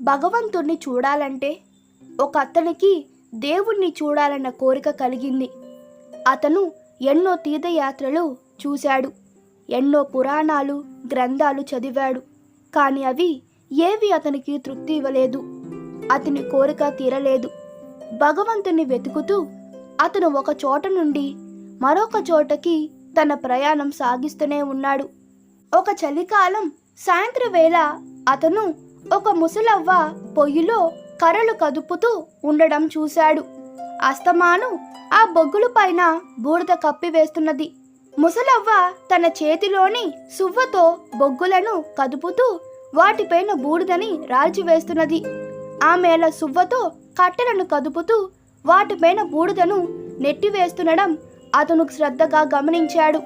భగవంతుణ్ణి చూడాలంటే ఒక అతనికి దేవుణ్ణి చూడాలన్న కోరిక కలిగింది. అతను ఎన్నో తీర్థయాత్రలు చూశాడు, ఎన్నో పురాణాలు గ్రంథాలు చదివాడు. కానీ అవి ఏవి అతనికి తృప్తి ఇవ్వలేదు. అతని కోరిక తీరలేదు. భగవంతుని వెతుకుతూ అతను ఒక చోట నుండి మరొక చోటకి తన ప్రయాణం సాగిస్తూనే ఉన్నాడు. ఒక చలికాలం సాయంత్రం వేళ అతను ఒక ముసలవ్వ పొయ్యిలో కర్రలు కదుపుతూ ఉండడం చూశాడు. అస్తమాను ఆ బొగ్గుల పైన బూడిద కప్పివేస్తున్నది. ముసలవ్వ తన చేతిలోని సువ్వతో బొగ్గులను కదుపుతూ వాటిపైన బూడిదని రాల్చివేస్తున్నది. ఆమెల సువ్వతో కట్టెలను కదుపుతూ వాటిపైన బూడిదను నెట్టివేస్తుండడం అతను శ్రద్ధగా గమనించాడు.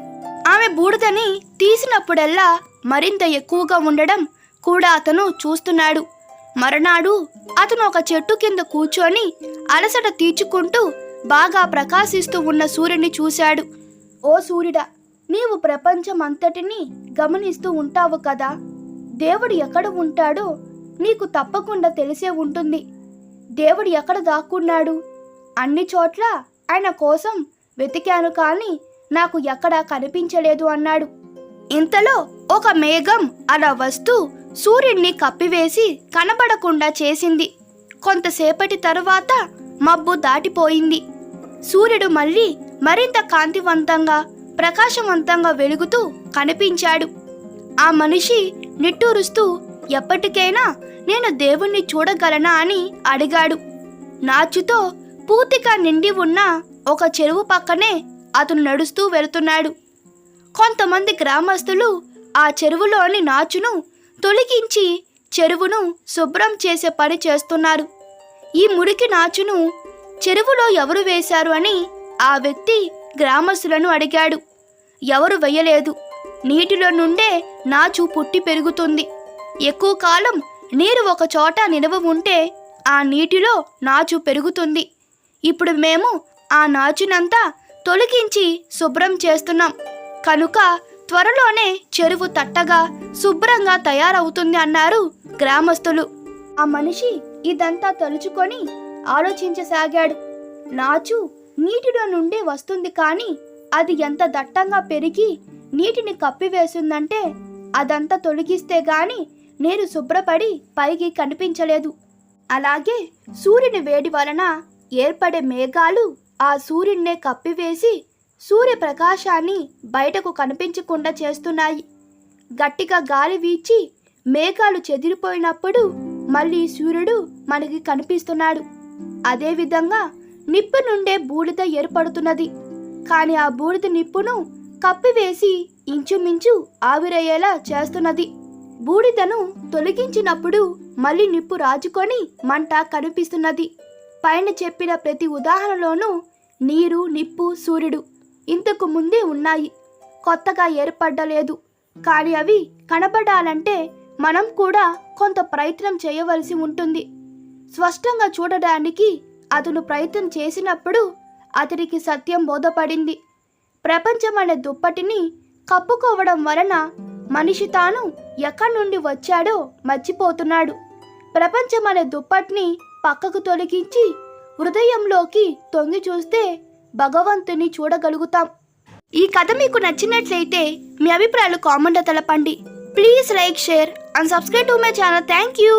ఆమె బూడిదని తీసినప్పుడల్లా మరింత ఎక్కువగా ఉండడం కూడా అతను చూస్తున్నాడు. మరునాడు అతను ఒక చెట్టు కింద కూర్చొని అలసట తీర్చుకుంటూ బాగా ప్రకాశిస్తూ ఉన్న సూర్యుని చూశాడు. ఓ సూర్యుడా, నీవు ప్రపంచం అంతటినీ గమనిస్తూ ఉంటావు కదా. దేవుడు ఎక్కడ ఉంటాడో నీకు తప్పకుండా తెలిసే ఉంటుంది. దేవుడు ఎక్కడ దాక్కున్నాడు? అన్ని చోట్ల ఆయన కోసం వెతికాను, కానీ నాకు ఎక్కడా కనిపించలేదు అన్నాడు. ఇంతలో ఒక మేఘం అలా వస్తూ సూర్యుడిని కప్పివేసి కనబడకుండా చేసింది. కొంతసేపటి తరువాత మబ్బు దాటిపోయింది. సూర్యుడు మళ్ళీ మరింత కాంతివంతంగా ప్రకాశవంతంగా వెలుగుతూ కనిపించాడు. ఆ మనిషి నిట్టూరుస్తూ ఎప్పటికైనా నేను దేవుణ్ణి చూడగలనా అని అడిగాడు. నాచుతో పూర్తిగా నిండి ఉన్న ఒక చెరువు పక్కనే అతను నడుస్తూ వెళుతున్నాడు. కొంతమంది గ్రామస్తులు ఆ చెరువులోని నాచును తొలగించి చెరువును శుభ్రం చేసే పని చేస్తున్నారు. ఈ మురికి నాచును చెరువులో ఎవరు వేశారు అని ఆ వ్యక్తి గ్రామస్తులను అడిగాడు. ఎవరు వేయలేదు. నీటిలో నుండే నాచు పుట్టి పెరుగుతుంది. ఎక్కువ కాలం నీరు ఒక చోట నిలవ ఉంటే ఆ నీటిలో నాచు పెరుగుతుంది. ఇప్పుడు మేము ఆ నాచునంతా తొలగించి శుభ్రం చేస్తున్నాం కనుక త్వరలోనే చెరువు తట్టగా శుభ్రంగా తయారవుతుంది అన్నారు గ్రామస్తులు. ఆ మనిషి ఇదంతా తలుచుకొని ఆలోచించసాగాడు. నాచు నీటిలో నుండి వస్తుంది, కానీ అది ఎంత దట్టంగా పెరిగి నీటిని కప్పివేసిందంటే అదంతా తొలగిస్తే గాని నీరు శుభ్రపడి పైకి కనిపించలేదు. అలాగే సూర్యుని వేడి వలన ఏర్పడే మేఘాలు ఆ సూర్యున్నే కప్పివేసి సూర్యప్రకాశాన్ని బయటకు కనిపించకుండా చేస్తున్నాయి. గట్టిగా గాలి వీచి మేఘాలు చెదిరిపోయినప్పుడు మళ్ళీ సూర్యుడు మనకి కనిపిస్తున్నాడు. అదేవిధంగా నిప్పు నుండే బూడిద ఏర్పడుతున్నది, కానీ ఆ బూడిద నిప్పును కప్పివేసి ఇంచుమించు ఆవిరయ్యేలా చేస్తున్నది. బూడిదను తొలగించినప్పుడు మళ్ళీ నిప్పు రాజుకొని మంట కనిపిస్తున్నది. పైన చెప్పిన ప్రతి ఉదాహరణలోనూ నీరు, నిప్పు, సూర్యుడు ఇంతకు ముందే ఉన్నాయి, కొత్తగా ఏర్పడలేదు. కానీ అవి కనబడాలంటే మనం కూడా కొంత ప్రయత్నం చేయవలసి ఉంటుంది. స్పష్టంగా చూడడానికి అతను ప్రయత్నం చేసినప్పుడు అతనికి సత్యం బోధపడింది. ప్రపంచం అనే దుప్పటిని కప్పుకోవడం వలన మనిషి తాను ఎక్కడి నుండి వచ్చాడో మర్చిపోతున్నాడు. ప్రపంచం అనే దుప్పటిని పక్కకు తొలగించి హృదయంలోకి తొంగి చూస్తే భగవంతుని చూడగలుగుతాం. ఈ కథ మీకు నచ్చినట్లయితే మీ అభిప్రాయాలు కామెంట్లో తెలపండి. Please like, share and subscribe to my channel. Thank you.